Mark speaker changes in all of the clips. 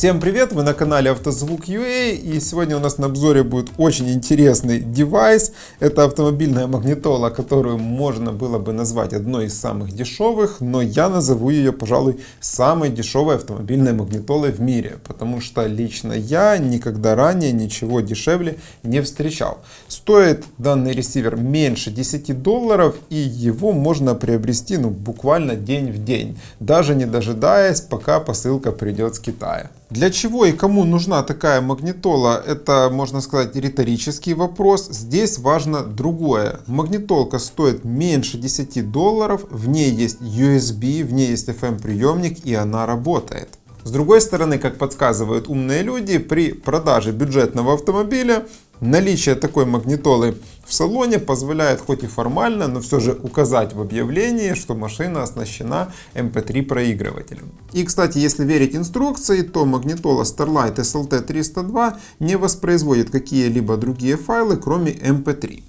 Speaker 1: Всем привет! Вы на канале Автозвук.ua, и сегодня у нас на обзоре будет очень интересный девайс. Это автомобильная магнитола, которую можно было бы назвать одной из самых дешевых, но я назову ее, пожалуй, самой дешевой автомобильной магнитолой в мире, потому что лично я никогда ранее ничего дешевле не встречал. Стоит данный ресивер меньше $10, и его можно приобрести буквально день в день, даже не дожидаясь, пока посылка придет с Китая. Для чего и кому нужна такая магнитола, это, можно сказать, риторический вопрос. Здесь важно другое. Магнитолка стоит меньше $10, в ней есть USB, в ней есть FM приемник, и она работает. С другой стороны, как подсказывают умные люди, при продаже бюджетного автомобиля наличие такой магнитолы в салоне позволяет хоть и формально, но все же указать в объявлении, что машина оснащена MP3 проигрывателем. И, кстати, если верить инструкции, то магнитола Starlight SLT302 не воспроизводит какие-либо другие файлы, кроме MP3.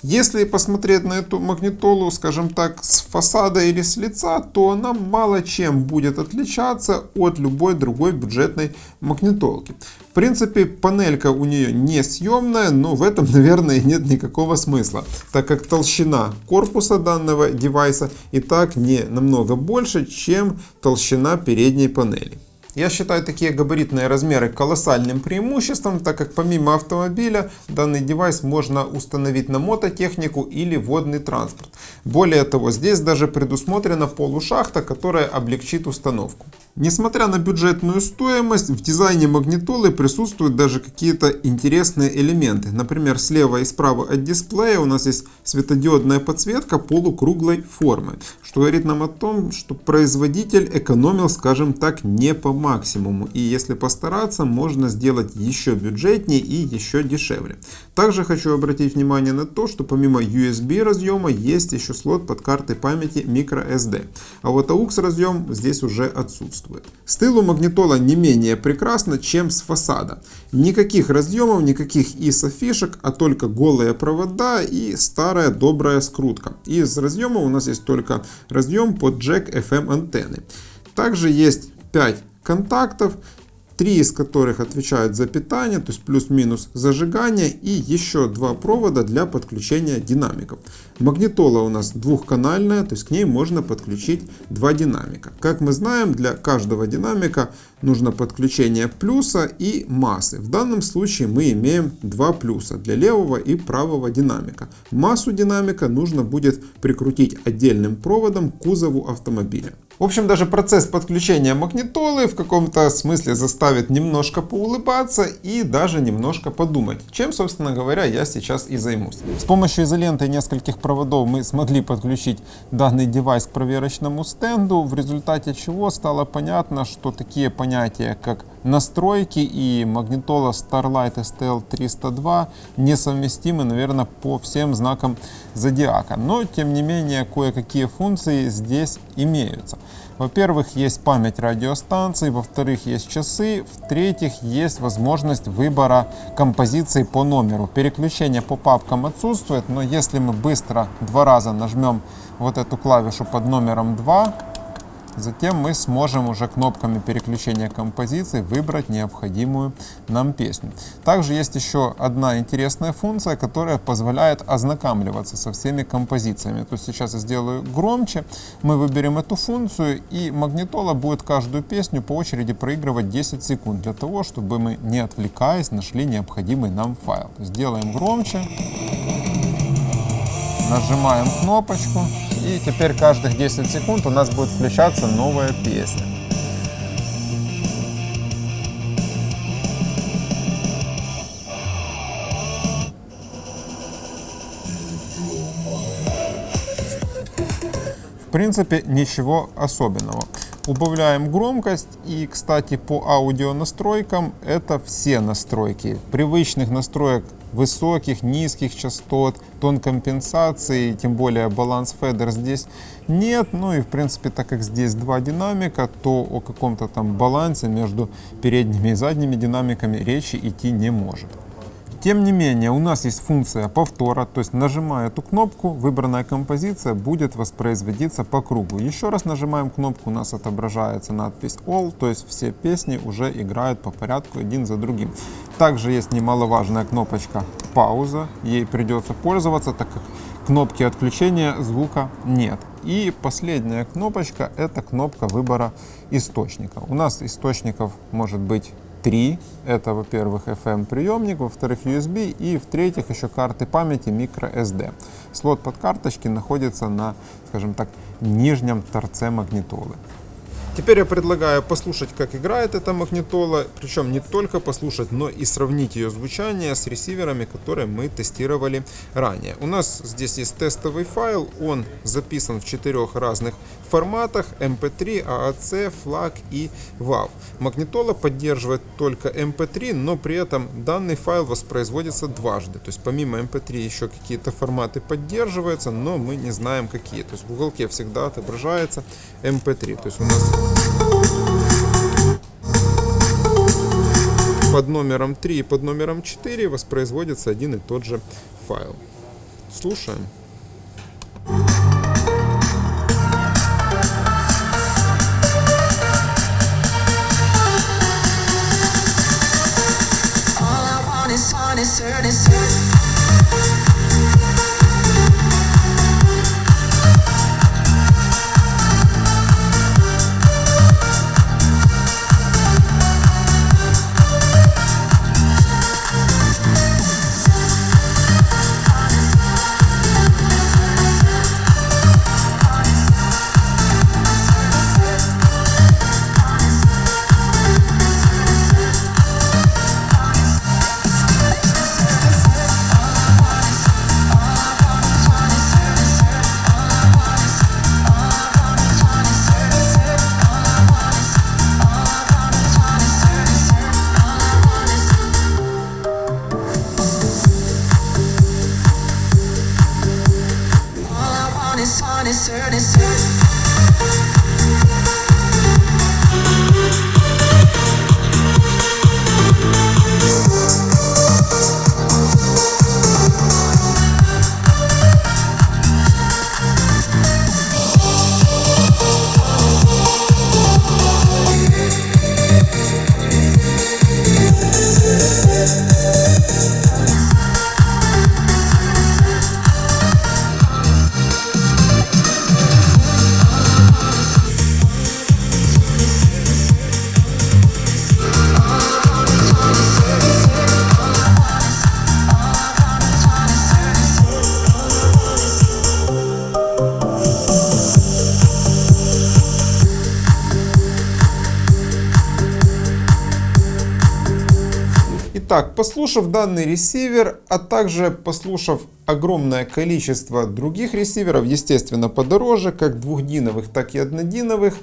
Speaker 1: Если посмотреть на эту магнитолу, скажем так, с фасада или с лица, то она мало чем будет отличаться от любой другой бюджетной магнитолки. В принципе, панелька у нее не съемная, но в этом, наверное, нет никакого смысла, так как толщина корпуса данного девайса и так не намного больше, чем толщина передней панели. Я считаю такие габаритные размеры колоссальным преимуществом, так как помимо автомобиля данный девайс можно установить на мототехнику или водный транспорт. Более того, здесь даже предусмотрена полушахта, которая облегчит установку. Несмотря на бюджетную стоимость, в дизайне магнитолы присутствуют даже какие-то интересные элементы. Например, слева и справа от дисплея у нас есть светодиодная подсветка полукруглой формы, что говорит нам о том, что производитель экономил, скажем так, не по максимуму. И если постараться, можно сделать еще бюджетнее и еще дешевле. Также хочу обратить внимание на то, что помимо USB разъема есть еще слот под картой памяти microSD. А вот AUX разъем здесь уже отсутствует. С тылу магнитола не менее прекрасна, чем с фасада. Никаких разъемов, никаких ISO фишек, а только голые провода и старая добрая скрутка. Из разъемов у нас есть только разъем под джек FM антенны. Также есть 5 контактов, 3 из которых отвечают за питание, то есть плюс-минус зажигание, и еще 2 провода для подключения динамиков. Магнитола у нас двухканальная, то есть к ней можно подключить 2 динамика. Как мы знаем, для каждого динамика нужно подключение плюса и массы. В данном случае мы имеем 2 плюса для левого и правого динамика. Массу динамика нужно будет прикрутить отдельным проводом к кузову автомобиля. В общем, даже процесс подключения магнитолы в каком-то смысле заставит немножко поулыбаться и даже немножко подумать, чем, собственно говоря, я сейчас и займусь. С помощью изоленты и нескольких проводов мы смогли подключить данный девайс к проверочному стенду, в результате чего стало понятно, что такие понятия, как настройки и магнитола Starlight STL302 несовместимы, наверное, по всем знакам зодиака. Но, тем не менее, кое-какие функции здесь имеются. Во-первых, есть память радиостанций, во-вторых, есть часы, в-третьих, есть возможность выбора композиции по номеру. Переключение по папкам отсутствует, но если мы быстро 2 раза нажмем вот эту клавишу под номером 2, затем мы сможем уже кнопками переключения композиции выбрать необходимую нам песню. Также есть еще одна интересная функция, которая позволяет ознакомливаться со всеми композициями. То есть сейчас я сделаю громче, мы выберем эту функцию, и магнитола будет каждую песню по очереди проигрывать 10 секунд, для того, чтобы мы, не отвлекаясь, нашли необходимый нам файл. Сделаем громче, нажимаем кнопочку. И теперь каждых 10 секунд у нас будет включаться новая песня. В принципе, ничего особенного. Убавляем громкость, и, кстати, по аудио настройкам это все настройки. Привычных настроек высоких, низких частот, тон компенсации, тем более баланс федер здесь нет. Ну и в принципе, так как здесь 2 динамика, то о каком-то там балансе между передними и задними динамиками речи идти не может. Тем не менее, у нас есть функция повтора, то есть нажимая эту кнопку, выбранная композиция будет воспроизводиться по кругу. Еще раз нажимаем кнопку, у нас отображается надпись All, то есть все песни уже играют по порядку один за другим. Также есть немаловажная кнопочка пауза, ей придется пользоваться, так как кнопки отключения звука нет. И последняя кнопочка — это кнопка выбора источника. У нас источников может быть 3. Это, во-первых, FM приемник, во-вторых, USB и, в-третьих, еще карты памяти microSD. Слот под карточки находится на, скажем так, нижнем торце магнитолы. Теперь я предлагаю послушать, как играет эта магнитола, причем не только послушать, но и сравнить ее звучание с ресиверами, которые мы тестировали ранее. У нас здесь есть тестовый файл, он записан в 4 разных форматах: MP3, AAC, FLAC и WAV. Магнитола поддерживает только MP3, но при этом данный файл воспроизводится дважды. То есть помимо MP3 еще какие-то форматы поддерживаются, но мы не знаем какие. То есть в уголке всегда отображается MP3. То есть у нас под номером 3 и под номером 4 воспроизводится один и тот же файл. Слушаем. Итак, послушав данный ресивер, а также послушав огромное количество других ресиверов, естественно подороже, как двухдиновых, так и однодиновых,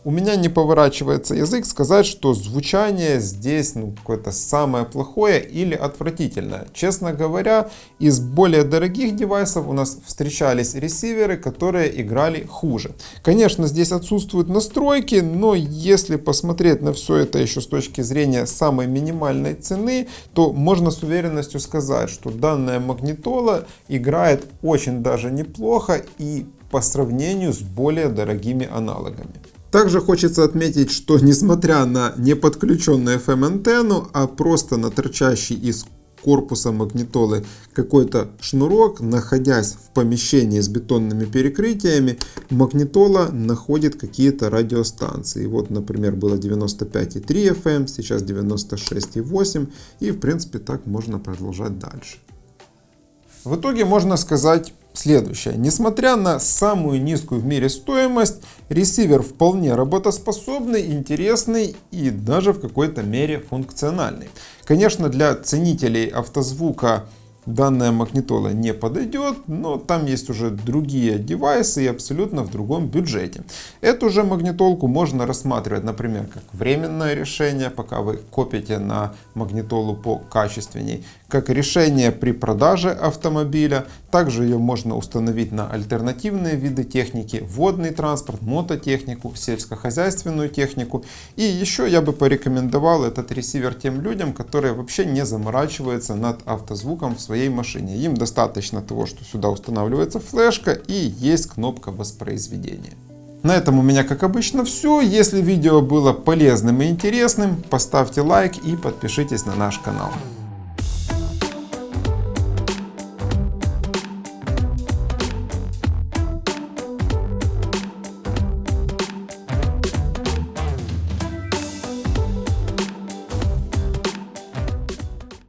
Speaker 1: у меня не поворачивается язык сказать, что звучание здесь какое-то самое плохое или отвратительное. Честно говоря, из более дорогих девайсов у нас встречались ресиверы, которые играли хуже. Конечно, здесь отсутствуют настройки, но если посмотреть на все это еще с точки зрения самой минимальной цены, то можно с уверенностью сказать, что данная магнитола играет очень даже неплохо и по сравнению с более дорогими аналогами. Также хочется отметить, что несмотря на не подключенную FM-антенну, а просто на торчащий из корпуса магнитолы какой-то шнурок, находясь в помещении с бетонными перекрытиями, магнитола находит какие-то радиостанции. Вот, например, было 95,3 FM, сейчас 96,8, и в принципе так можно продолжать дальше. В итоге можно сказать следующее. Несмотря на самую низкую в мире стоимость, ресивер вполне работоспособный, интересный и даже в какой-то мере функциональный. Конечно, для ценителей автозвука данная магнитола не подойдет, но там есть уже другие девайсы и абсолютно в другом бюджете. Эту же магнитолку можно рассматривать, например, как временное решение, пока вы копите на магнитолу покачественней. как решение при продаже автомобиля. Также ее можно установить на альтернативные виды техники, водный транспорт, мототехнику, сельскохозяйственную технику. И еще я бы порекомендовал этот ресивер тем людям, которые вообще не заморачиваются над автозвуком в своей машине. Им достаточно того, что сюда устанавливается флешка и есть кнопка воспроизведения. На этом у меня, как обычно, все. Если видео было полезным и интересным, поставьте лайк и подпишитесь на наш канал.